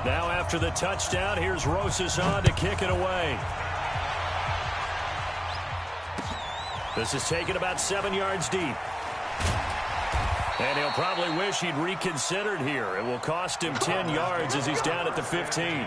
Now after the touchdown, here's Rosas on to kick it away. This is taken about 7 yards deep. And he'll probably wish he'd reconsidered here. It will cost him 10 yards as he's down at the 15.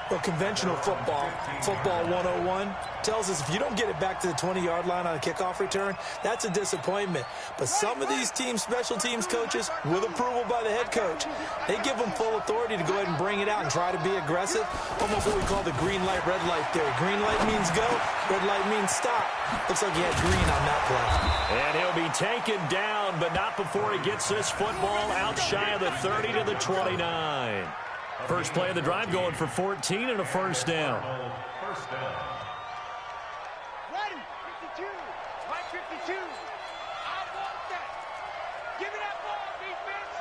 Well, conventional football 101, tells us if you don't get it back to the 20-yard line on a kickoff return, that's a disappointment. But some of these special teams coaches, with approval by the head coach, they give them full authority to go ahead and bring it out and try to be aggressive. Almost what we call the green light, red light theory. Green light means go, red light means stop. Looks like he had green on that play. And he'll be taken down, but not before he gets this football out shy of the 30 to the 29. First play of the drive going for 14 and a first down. Ready, 52, Mike 52. I want that. Give me that ball, defense.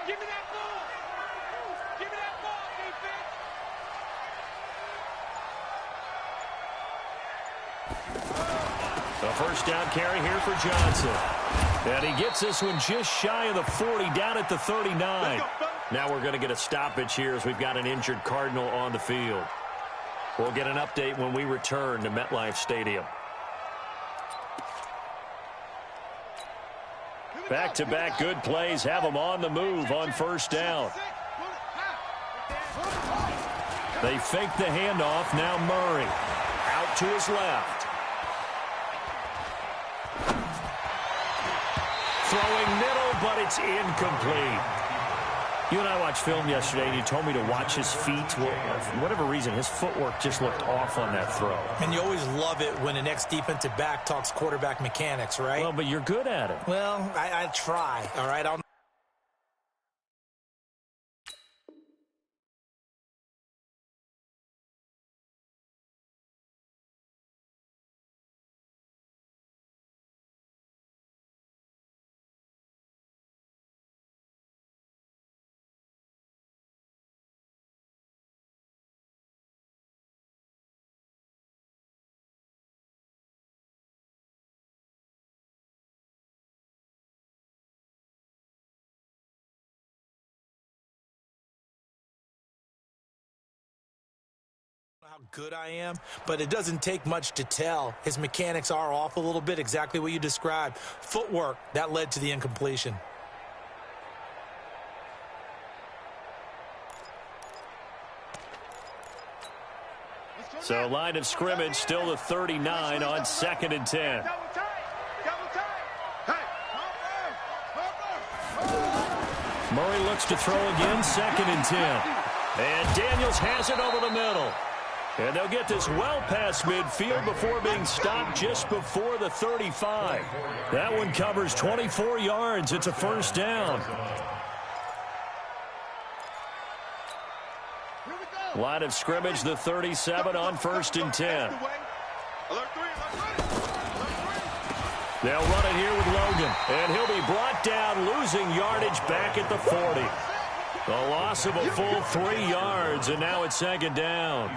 Give me that ball. Give me that ball, defense. A first down carry here for Johnson. And he gets this one just shy of the 40, down at the 39. Now we're going to get a stoppage here as we've got an injured Cardinal on the field. We'll get an update when we return to MetLife Stadium. Back-to-back good plays have them on the move on first down. They fake the handoff. Now Murray out to his left. Throwing middle, but it's incomplete. You and I watched film yesterday, and you told me to watch his feet. Well, for whatever reason, his footwork just looked off on that throw. And you always love it when an ex-defensive back talks quarterback mechanics, right? Well, but you're good at it. Well, I try, all right? I'll how good I am, but it doesn't take much to tell. His mechanics are off a little bit, exactly what you described. Footwork, that led to the incompletion. So line of scrimmage still the 39 on 2nd and 10. Murray looks to throw again, 2nd and 10. And Daniels has it over the middle. And they'll get this well past midfield before being stopped just before the 35. That one covers 24 yards. It's a first down. Line of scrimmage, the 37 on 1st and 10. They'll run it here with Logan. And he'll be brought down, losing yardage back at the 40. The loss of a full 3 yards, and now it's 2nd down.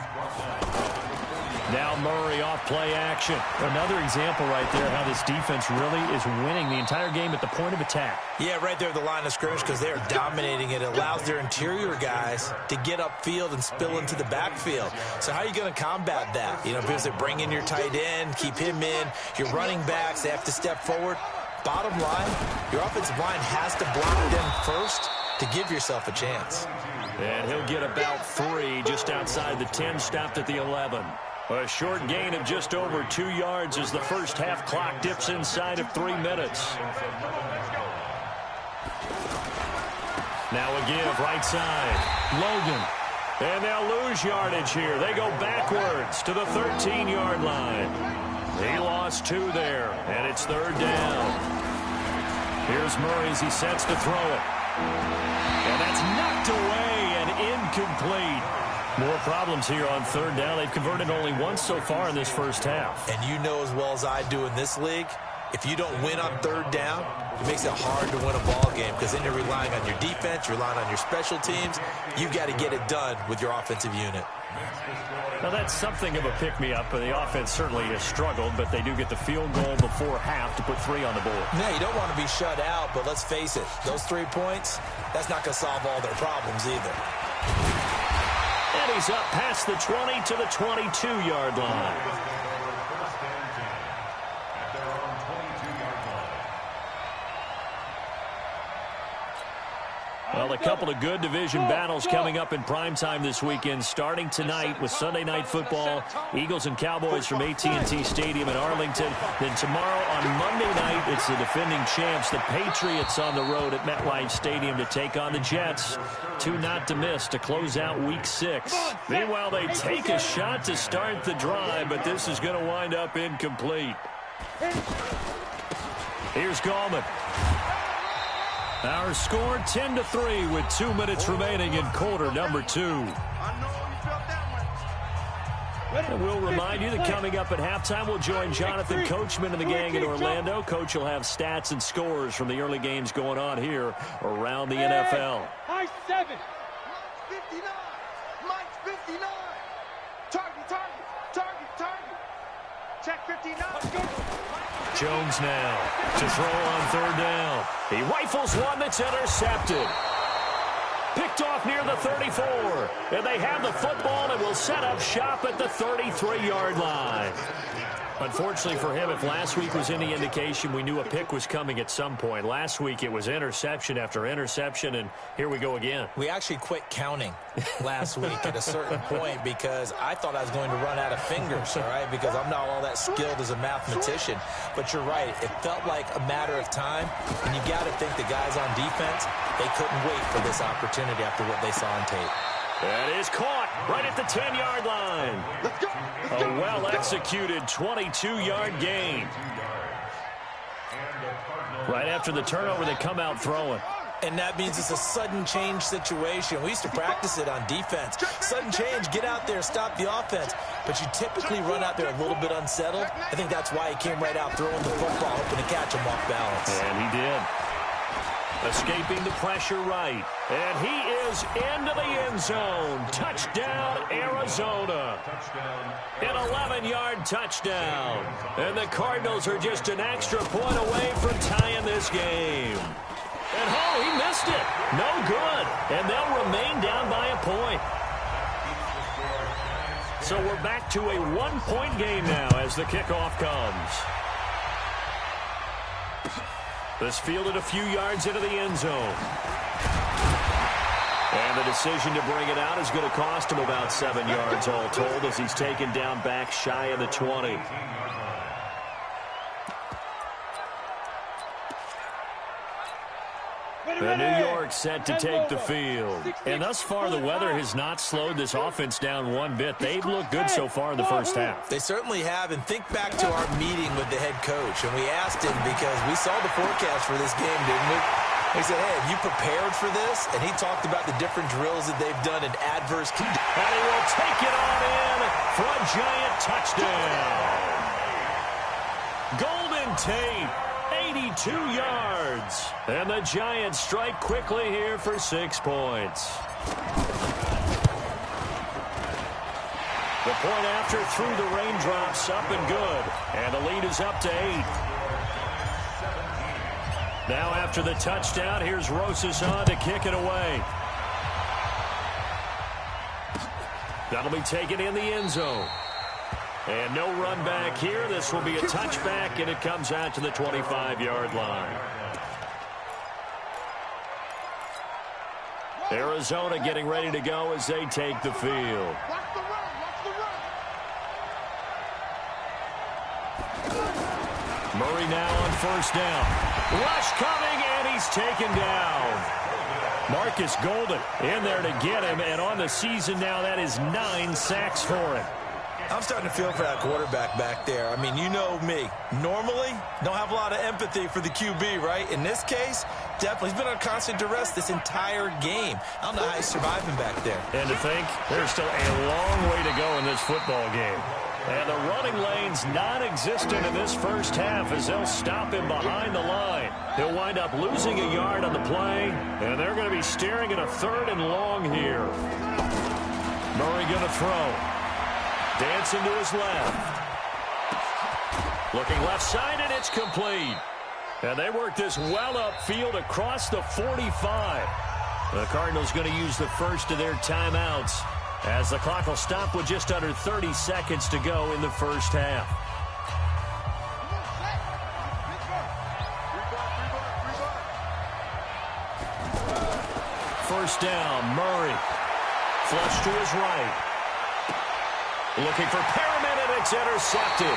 Now Murray off play action. Another example right there how this defense really is winning the entire game at the point of attack. Yeah, right there at the line of scrimmage because they're dominating it. It allows their interior guys to get upfield and spill into the backfield. So how are you going to combat that? You know, because they bring in your tight end, keep him in. Your running backs, they have to step forward. Bottom line, your offensive line has to block them first to give yourself a chance. And he'll get about 3 just outside the 10, stopped at the 11. A short gain of just over 2 yards as the first half clock dips inside of 3 minutes. Now a give right side. Logan. And they'll lose yardage here. They go backwards to the 13-yard line. He lost 2 there, and it's 3rd down. Here's Murray as he sets to throw it. And that's knocked away and incomplete. More problems here on 3rd down. They've converted only once so far in this first half. And you know as well as I do in this league, if you don't win on 3rd down, it makes it hard to win a ball game because then you're relying on your defense, you're relying on your special teams. You've got to get it done with your offensive unit. Now, that's something of a pick-me-up, and the offense certainly has struggled, but they do get the field goal before half to put 3 on the board. Yeah, you don't want to be shut out, but let's face it, those 3 points, that's not going to solve all their problems either. he's up past the 20 to the 22-yard line. Well, a couple of good division battles coming up in primetime this weekend, starting tonight with Sunday Night Football, Eagles and Cowboys from AT&T Stadium in Arlington. Then tomorrow on Monday night, it's the defending champs, the Patriots, on the road at MetLife Stadium to take on the Jets. Two not to miss to close out Week 6. Meanwhile, they take a shot to start the drive, but this is going to wind up incomplete. Here's Gallman. Our score 10-3 with 2 minutes remaining in quarter number 2. And we'll remind you that coming up at halftime, we'll join Jonathan Coachman and the gang in Orlando. Coach will have stats and scores from the early games going on here around the NFL. High 7. 59. Mike's 59. Target. Check 59. Jones now to throw on third down. He rifles one that's intercepted. Picked off near the 34. And they have the football and will set up shop at the 33-yard line. Unfortunately for him, if last week was any indication, we knew a pick was coming at some point. Last week it was interception after interception, and here we go again. We actually quit counting last week at a certain point because I thought I was going to run out of fingers, all right, because I'm not all that skilled as a mathematician. But you're right. It felt like a matter of time, and you got to think the guys on defense, they couldn't wait for this opportunity after what they saw on tape. That is caught right at the 10-yard line. A well-executed 22-yard gain. Right after the turnover, they come out throwing. And that means it's a sudden change situation. We used to practice it on defense. Sudden change, get out there, stop the offense. But you typically run out there a little bit unsettled. I think that's why he came right out throwing the football, hoping to catch him off balance. And he did. Escaping the pressure right. And he is into the end zone. Touchdown, Arizona. An 11-yard touchdown. And the Cardinals are just an extra point away from tying this game. And he missed it. No good. And they'll remain down by a point. So we're back to a one-point game now as the kickoff comes. This fielded a few yards into the end zone. And the decision to bring it out is going to cost him about 7 yards all told as he's taken down back shy of the 20. The New York set to take the field. And thus far, the weather has not slowed this offense down one bit. They've looked good so far in the first half. They certainly have. And think back to our meeting with the head coach. And we asked him because we saw the forecast for this game, didn't we? We said, hey, have you prepared for this? And he talked about the different drills that they've done in adverse conditions. And he will take it on in for a giant touchdown. Golden Tate. 82 yards. And the Giants strike quickly here for 6 points. The point after through the raindrops, up and good. And the lead is up to 8. Now after the touchdown, here's Rosas on to kick it away. That'll be taken in the end zone. And no run back here. This will be a touchback, and it comes out to the 25-yard line. Arizona getting ready to go as they take the field. Murray now on first down. Rush coming, and he's taken down. Marcus Golden in there to get him, and on the season now, that is 9 sacks for him. I'm starting to feel for that quarterback back there. I mean, you know me. Normally, don't have a lot of empathy for the QB, right? In this case, definitely. He's been on constant duress this entire game. I don't know how he's surviving back there. And to think, there's still a long way to go in this football game. And the running lane's non-existent in this first half as they'll stop him behind the line. He'll wind up losing a yard on the play, and they're going to be staring at a 3rd and long here. Murray going to throw. Dancing to his left. Looking left side, and it's complete. And they work this well upfield across the 45. The Cardinals going to use the first of their timeouts as the clock will stop with just under 30 seconds to go in the first half. First down, Murray. Flush to his right. Looking for Perriman, and it's intercepted.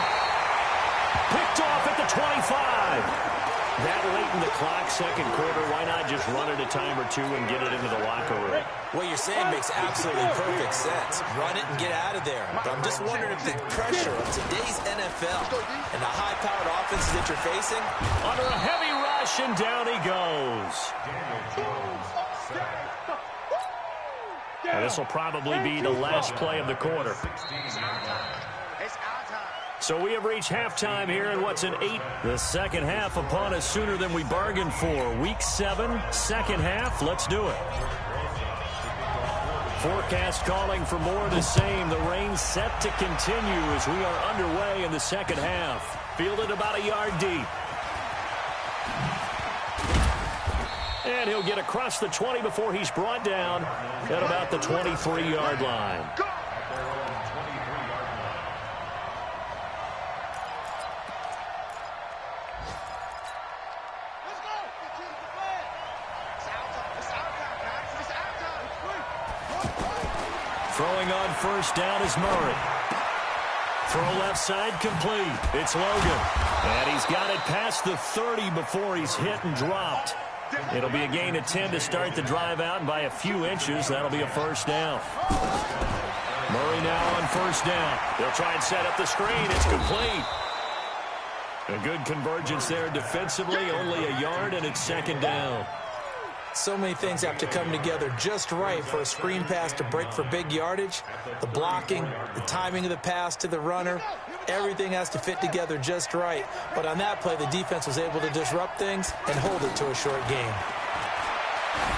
Picked off at the 25. That late in the clock, second quarter, why not just run it a time or two and get it into the locker room? What you're saying makes absolutely perfect sense. Run it and get out of there. But I'm just wondering if the pressure of today's NFL and the high-powered offenses that you're facing. Under a heavy rush, and down he goes. And this will probably be the last play of the quarter. So we have reached halftime here in what's an 8. The second half upon us sooner than we bargained for. Week 7, second half. Let's do it. Forecast calling for more of the same. The rain set to continue as we are underway in the second half. Fielded about a yard deep. And he'll get across the 20 before he's brought down at about the 23-yard line. Throwing on first down is Murray. Throw left side complete. It's Logan. And he's got it past the 30 before he's hit and dropped. It'll be a gain of 10 to start the drive out, and by a few inches, that'll be a first down. Murray now on first down. They'll try and set up the screen. It's complete. A good convergence there defensively, only a yard, and it's second down. So many things have to come together just right for a screen pass to break for big yardage. The blocking, the timing of the pass to the runner, everything has to fit together just right. But on that play, the defense was able to disrupt things and hold it to a short game.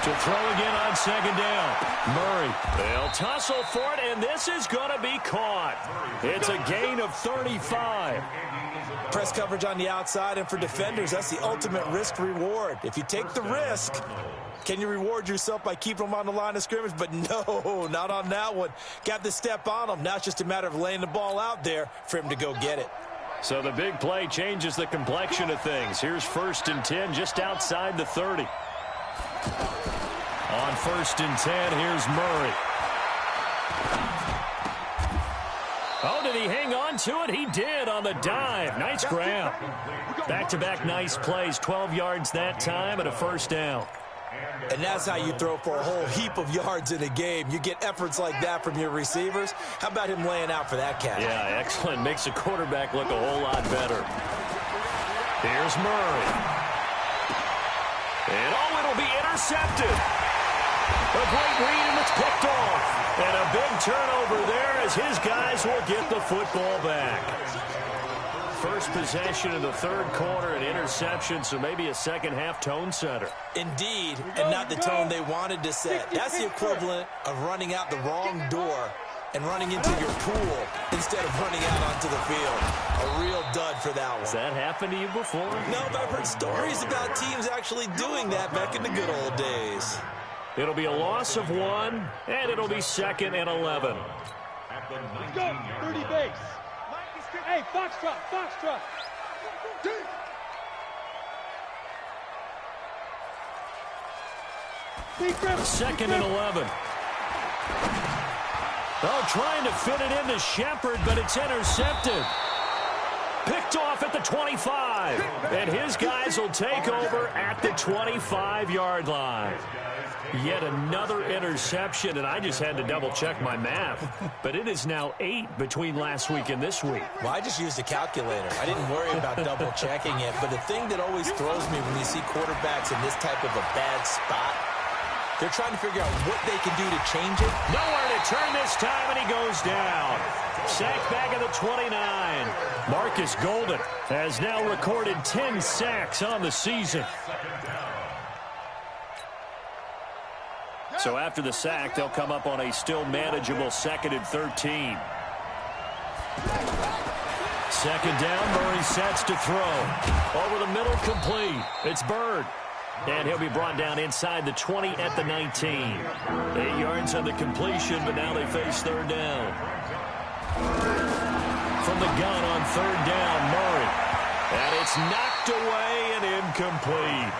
To throw again on second down. Murray. They'll tussle for it, and this is going to be caught. It's a gain of 35. Press coverage on the outside, and for defenders, that's the ultimate risk-reward. If you take the risk, can you reward yourself by keeping them on the line of scrimmage? But no, not on that one. Got the step on them. Now it's just a matter of laying the ball out there for him to go get it. So the big play changes the complexion of things. Here's first and 10 just outside the 30. On first and 10, here's Murray. Oh, did he hang on to it? He did on the dive. Nice grab. Back-to-back nice plays. 12 yards that time and a first down. And that's how you throw for a whole heap of yards in a game. You get efforts like that from your receivers. How about him laying out for that catch? Yeah, excellent. Makes the quarterback look a whole lot better. Here's Murray. And oh, it'll be intercepted. A great read, and it's picked off. And a big turnover there as his guys will get the football back. First possession of the third quarter, an interception, so maybe a second-half tone setter. Indeed, and not the tone they wanted to set. That's the equivalent of running out the wrong door and running into your pool instead of running out onto the field. A real dud for that one. Has that happened to you before? No, but I've heard stories about teams actually doing that back in the good old days. It'll be a loss of 1, and it'll be second and 11. Let's go, 30 base. Hey, Foxtrot, Foxtrot. Second and 11. Oh, trying to fit it into Shepard, but it's intercepted. Picked off at the 25. And his guys will take over at the 25-yard line. Yet another interception, and I just had to double-check my math. But it is now 8 between last week and this week. Well, I just used a calculator. I didn't worry about double-checking it. But the thing that always throws me when you see quarterbacks in this type of a bad spot, they're trying to figure out what they can do to change it. Nowhere to turn this time, and he goes down. Sacked back at the 29. Marcus Golden has now recorded 10 sacks on the season. So after the sack, they'll come up on a still manageable second and 13. Second down, Murray sets to throw. Over the middle, complete. It's Bird. And he'll be brought down inside the 20 at the 19. 8 yards on the completion, but now they face third down. From the gun on third down, Murray. And it's knocked away and incomplete.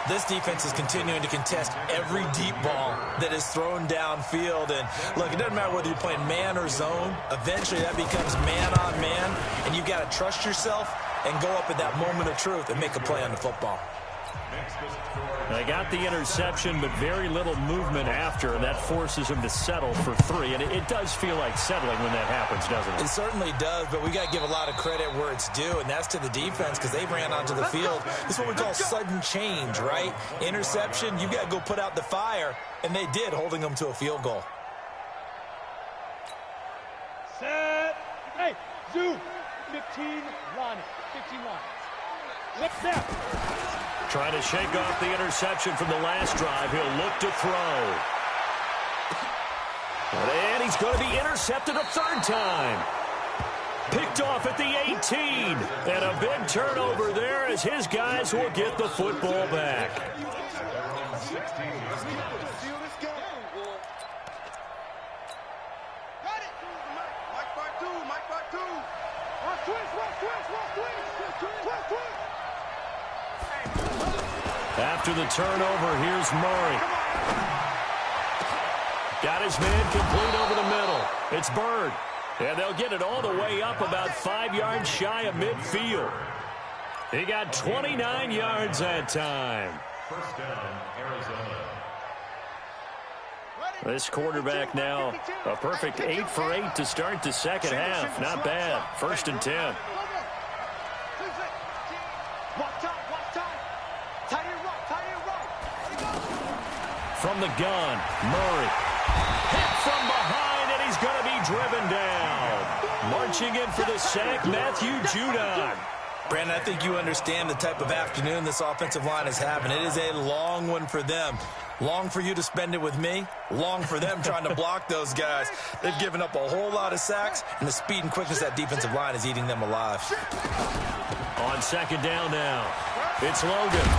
This defense is continuing to contest every deep ball that is thrown downfield. And, look, it doesn't matter whether you're playing man or zone. Eventually that becomes man on man, and you've got to trust yourself and go up at that moment of truth and make a play on the football. They got the interception, but very little movement after, and that forces him to settle for 3. And it does feel like settling when that happens, doesn't it? It certainly does, but we got to give a lot of credit where it's due, and that's to the defense because they ran onto the field. This is what we call sudden change, right? Interception, you got to go put out the fire, and they did, holding them to a field goal. Set. Hey, zoom. 15, run. 15, run. Let's step. Trying to shake off the interception from the last drive. He'll look to throw. And he's going to be intercepted a third time. Picked off at the 18. And a big turnover there as his guys will get the football back. After the turnover, here's Murray. Got his man complete over the middle. It's Bird. And they'll get it all the way up about 5 yards shy of midfield. He got 29 yards that time. First down, Arizona. This quarterback now, a perfect 8 for 8 to start the second half. Not bad. 1st and 10. From the gun, Murray. Hit from behind, and he's going to be driven down. Marching in for the sack, Matthew Judon. Brandon, I think you understand the type of afternoon this offensive line is having. It is a long one for them. Long for you to spend it with me. Long for them trying to block those guys. They've given up a whole lot of sacks, and the speed and quickness of that defensive line is eating them alive. On second down now, it's Logan.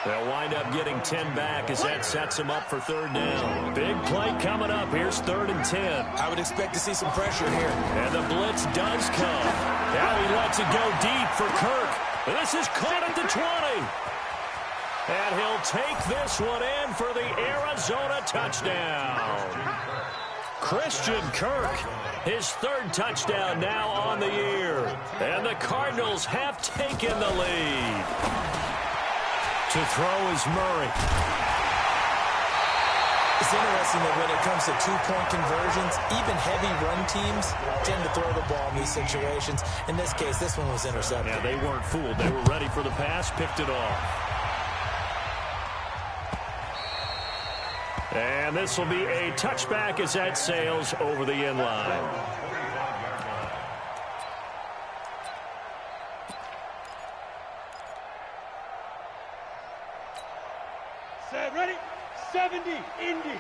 They'll wind up getting 10 back as that sets them up for third down. Big play coming up. Here's 3rd and 10. I would expect to see some pressure here. And the blitz does come. Now he lets it go deep for Kirk. This is caught at the 20. And he'll take this one in for the Arizona touchdown. Christian Kirk, his 3rd touchdown now on the year. And the Cardinals have taken the lead. To throw is Murray. It's interesting that when it comes to two-point conversions, even heavy run teams tend to throw the ball in these situations. In this case, this one was intercepted. Yeah, they weren't fooled. They were ready for the pass, picked it off. And this will be a touchback as that sails over the end line. Set, ready? 70, Indy.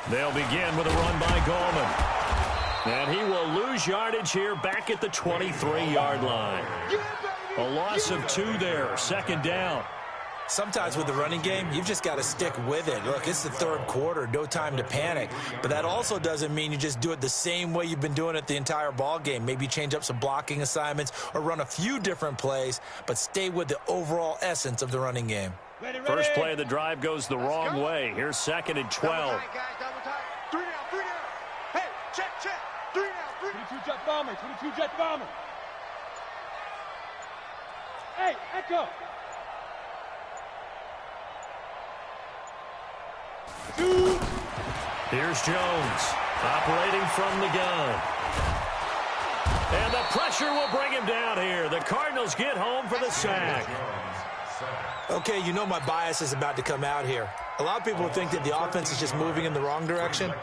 They'll begin with a run by Gallman. And he will lose yardage here back at the 23-yard line. A loss of 2 there, 2nd down. Sometimes with the running game, you've just got to stick with it. Look, it's the 3rd quarter, no time to panic. But that also doesn't mean you just do it the same way you've been doing it the entire ball game. Maybe change up some blocking assignments or run a few different plays, but stay with the overall essence of the running game. Ready. First play of the drive goes the wrong way. Here's 2nd and 12. Double tight, guys, double tight. 3 down, 3 down. Hey, check. 3 down, 3. 22 jet bomber, 22 jet bomber. Hey, echo. 2. Here's Jones, operating from the gun. And the pressure will bring him down here. The Cardinals get home for the sack. Okay, you know my bias is about to come out here. A lot of people think that the offense is just moving in the wrong direction.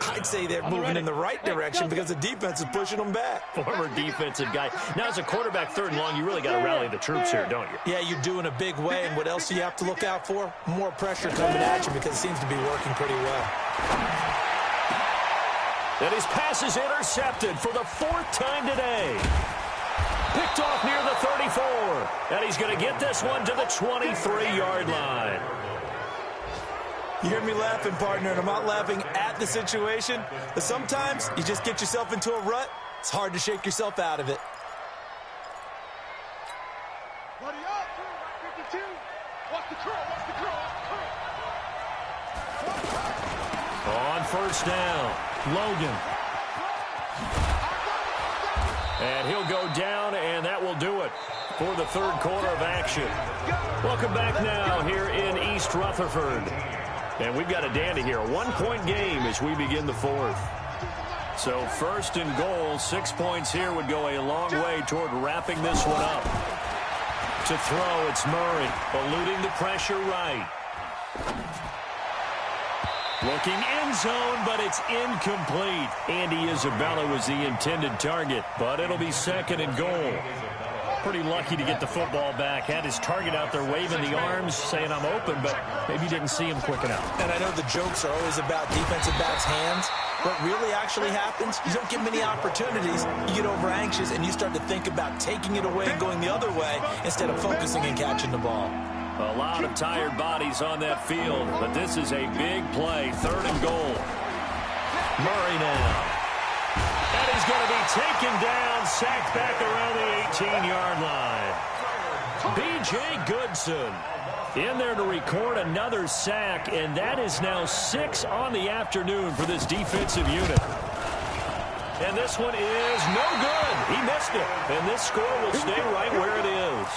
I'd say they're moving in the right direction because the defense is pushing them back. Former defensive guy. Now, as a quarterback 3rd and long, you really got to rally the troops here, don't you? Yeah, you do in a big way. And what else do you have to look out for? More pressure coming at you because it seems to be working pretty well. And his pass is intercepted for the 4th time today. Picked off near the 34. And he's going to get this one to the 23-yard line. You hear me laughing, partner, and I'm not laughing at the situation, but sometimes you just get yourself into a rut. It's hard to shake yourself out of it. Buddy up, 52. Watch the curl, watch the curl, watch the curl. On first down, Logan. And he'll go down, and that will do it for the 3rd quarter of action. Welcome back now here in East Rutherford. And we've got a dandy here. A 1-point game as we begin the 4th. So 1st and goal, 6 points here would go a long way toward wrapping this one up. To throw, it's Murray, eluding the pressure right. Looking end zone, but it's incomplete. Andy Isabella was the intended target, but it'll be 2nd and goal. Pretty lucky to get the football back. Had his target out there waving the arms, saying I'm open, but maybe didn't see him quick enough. And I know the jokes are always about defensive backs' hands. What really actually happens, you don't get many opportunities. You get over anxious, and you start to think about taking it away and going the other way instead of focusing and catching the ball. A lot of tired bodies on that field, but this is a big play. 3rd and goal. Murray now. And he's going to be taken down, sacked back around the 18-yard line. B.J. Goodson in there to record another sack, and that is now 6 on the afternoon for this defensive unit. And this one is no good. He missed it, and this score will stay right where it is.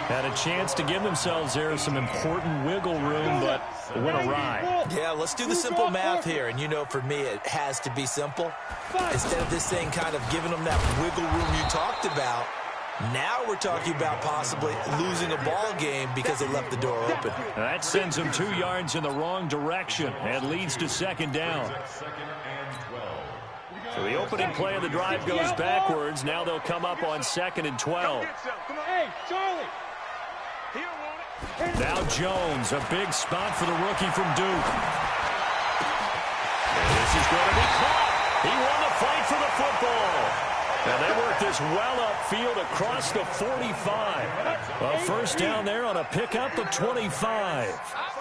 Had a chance to give themselves there some important wiggle room, but it went awry. Yeah, let's do the simple math here. And you know, for me, it has to be simple. Instead of this thing kind of giving them that wiggle room you talked about, now we're talking about possibly losing a ball game because they left the door open. That sends them 2 yards in the wrong direction and leads to 2nd down. So the opening play of the drive goes backwards. Now they'll come up on 2nd and 12. Hey, Charlie. Now Jones, a big spot for the rookie from Duke. And this is going to be caught. He won the fight for the football. And they work this well upfield across the 45. A 1st down there on a pickup of 25.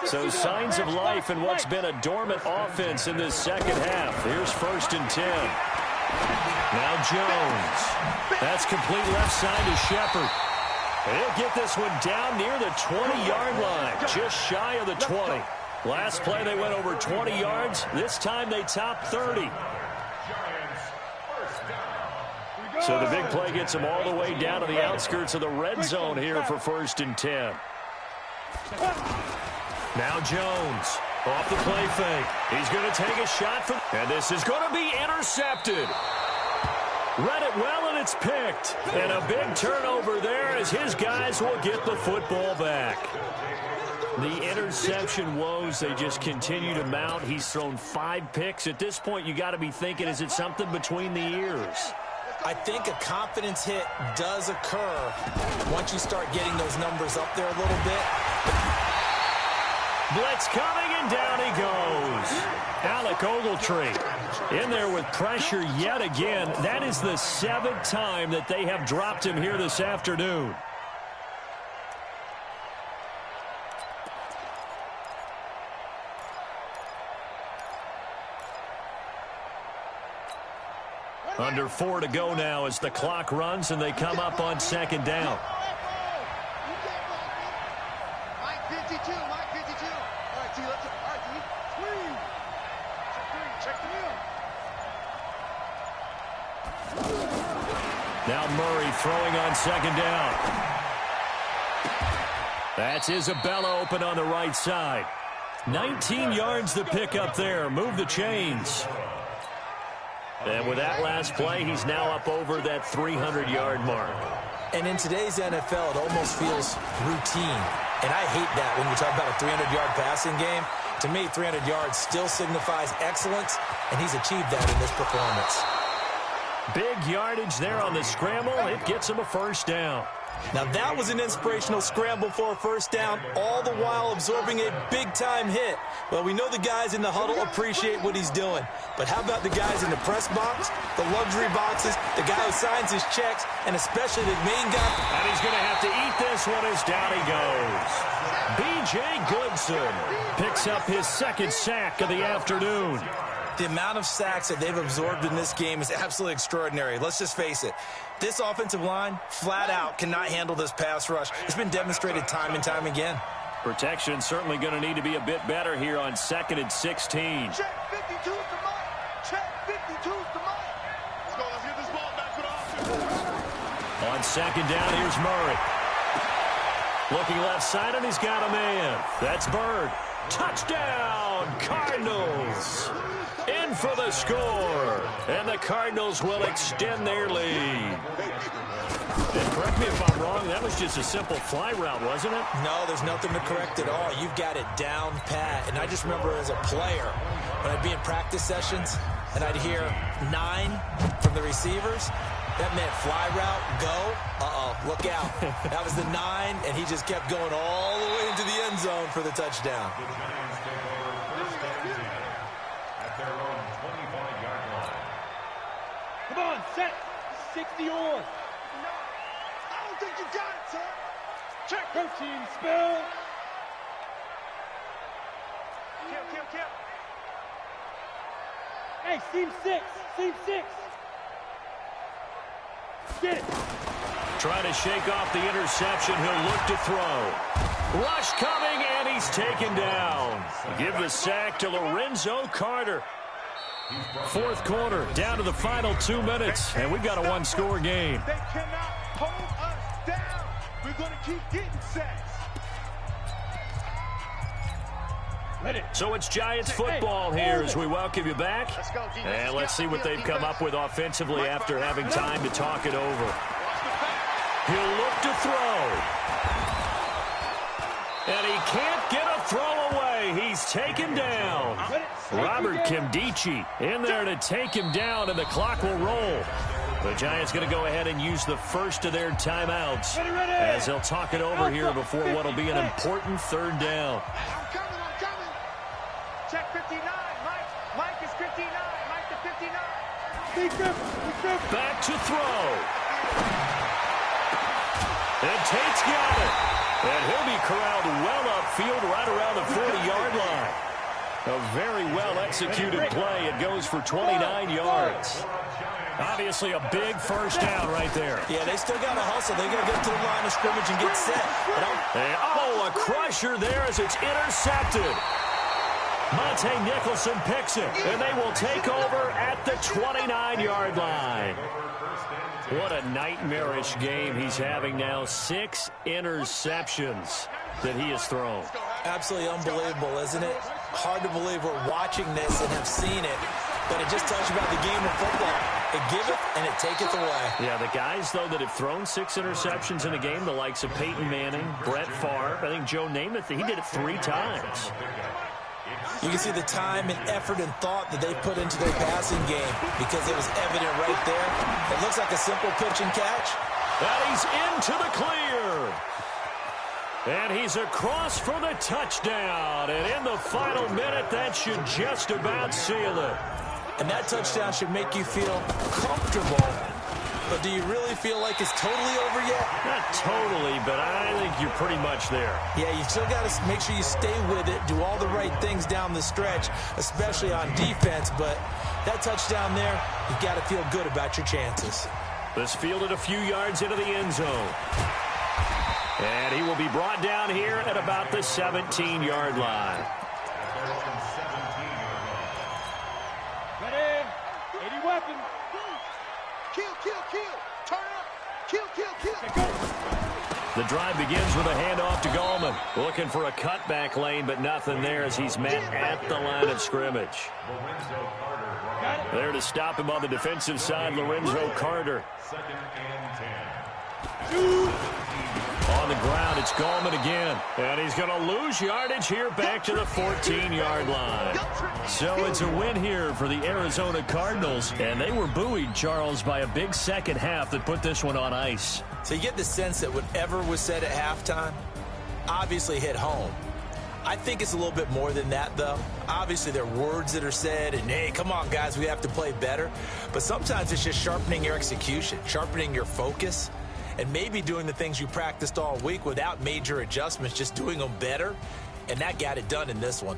So signs of life in what's been a dormant offense in this 2nd half. Here's 1st and 10. Now Jones. That's complete left side to Shepard. He'll get this one down near the 20-yard line, just shy of the 20. Last play they went over 20 yards. This time they topped 30. So the big play gets them all the way down to the outskirts of the red zone here for 1st and 10. Now Jones off the play fake. He's going to take a shot from, and this is going to be intercepted. Read it well, and it's picked. And a big turnover there as his guys will get the football back. The interception woes, they just continue to mount. He's thrown 5 picks. At this point, you got to be thinking, is it something between the ears? I think a confidence hit does occur once you start getting those numbers up there a little bit. Blitz coming, and down he goes. Alec Ogletree in there with pressure yet again. That is the 7th time that they have dropped him here this afternoon. Under 4 to go now as the clock runs and they come up on 2nd down. Mike 52, Mike 52. All right, T, let's, all right, T. Three. Check the wheel. Now Murray throwing on 2nd down. That's Isabella open on the right side. 19 yards to pick up there. Move the chains. And with that last play, he's now up over that 300-yard mark. And in today's NFL, it almost feels routine. And I hate that when you talk about a 300-yard passing game. To me, 300 yards still signifies excellence, and he's achieved that in this performance. Big yardage there on the scramble. It gets him a 1st down. Now that was an inspirational scramble for a first down, all the while absorbing a big-time hit. Well, we know the guys in the huddle appreciate what he's doing. But how about the guys in the press box, the luxury boxes, the guy who signs his checks, and especially the main guy? And he's going to have to eat this one as down he goes. B.J. Goodson picks up his second sack of the afternoon. The amount of sacks that they've absorbed in this game is absolutely extraordinary. Let's just face it. This offensive line, flat out, cannot handle this pass rush. It's been demonstrated time and time again. Protection certainly going to need to be a bit better here on 2nd and 16. Check 52's the mic. Check 52's the mic. Let's go. Let's get this ball back to the offense. On 2nd down, here's Murray. Looking left side, and he's got a man. That's Bird. Touchdown, Cardinals. In for the score. And the Cardinals will extend their lead. And correct me if I'm wrong, that was just a simple fly route, wasn't it? No, there's nothing to correct at all. You've got it down pat. And I just remember as a player, when I'd be in practice sessions, and I'd hear 9 from the receivers, that meant fly route, go, look out. That was the 9, and he just kept going all the way into the end zone for the touchdown. Come on, set. 60 on. I don't think you got it, sir. Check. Protein spill. Kill. Hey, seam 6. Seam 6. Get it. Trying to shake off the interception. He'll look to throw. Rush coming, and he's taken down. Give the sack to Lorenzo Carter. 4th quarter, down to the final 2 minutes, and we've got a one-score game. They cannot hold us down. We're going to keep getting sacks. So it's Giants football here as we welcome you back. And let's see what they've come up with offensively after having time to talk it over. He'll look to throw. And he can't get a throw away. He's taken down. Robert Kimdichie in there to take him down, and the clock will roll. The Giants going to go ahead and use the first of their timeouts as they'll talk it over here before what will be an important 3rd down. I'm coming. Check 59. Mike is 59. Mike to 59. Back to throw. And Tate's got it. And he'll be corralled well upfield right around the 40-yard line. A very well-executed play. It goes for 29 yards. Obviously a big first down right there. Yeah, they still got to hustle. They're going to get to the line of scrimmage and get set. And, a crusher there as it's intercepted. Monte Nicholson picks it, and they will take over at the 29-yard line. What a nightmarish game he's having now. 6 interceptions that he has thrown. Absolutely unbelievable, isn't it? Hard to believe we're watching this and have seen it, but it just tells you about the game of football. It giveth and it taketh away. Yeah, the guys, though, that have thrown 6 interceptions in a game, the likes of Peyton Manning, Brett Favre, I think Joe Namath, he did it 3 times. You can see the time and effort and thought that they put into their passing game because it was evident right there. It looks like a simple pitch and catch. And he's into the clear. And he's across for the touchdown. And in the final minute, that should just about seal it. And that touchdown should make you feel comfortable. But do you really feel like it's totally over yet? Not totally, but I think you're pretty much there. Yeah, you still got to make sure you stay with it, do all the right things down the stretch, especially on defense. But that touchdown there, you've got to feel good about your chances. This fielded a few yards into the end zone. And he will be brought down here at about the 17-yard line. Ready? 80 weapons. Kill. Turn up. Kill. The drive begins with a handoff to Gallman. Looking for a cutback lane, but nothing there as he's met at the line of scrimmage. There to stop him on the defensive side, Lorenzo Carter. 2nd and 10. On the ground, it's Gallman again. And he's going to lose yardage here back to the 14-yard line. So it's a win here for the Arizona Cardinals. And they were buoyed, Charles, by a big second half that put this one on ice. So you get the sense that whatever was said at halftime obviously hit home. I think it's a little bit more than that, though. Obviously, there are words that are said, and, hey, come on, guys, we have to play better. But sometimes it's just sharpening your execution, sharpening your focus, and maybe doing the things you practiced all week without major adjustments, just doing them better. And that got it done in this one.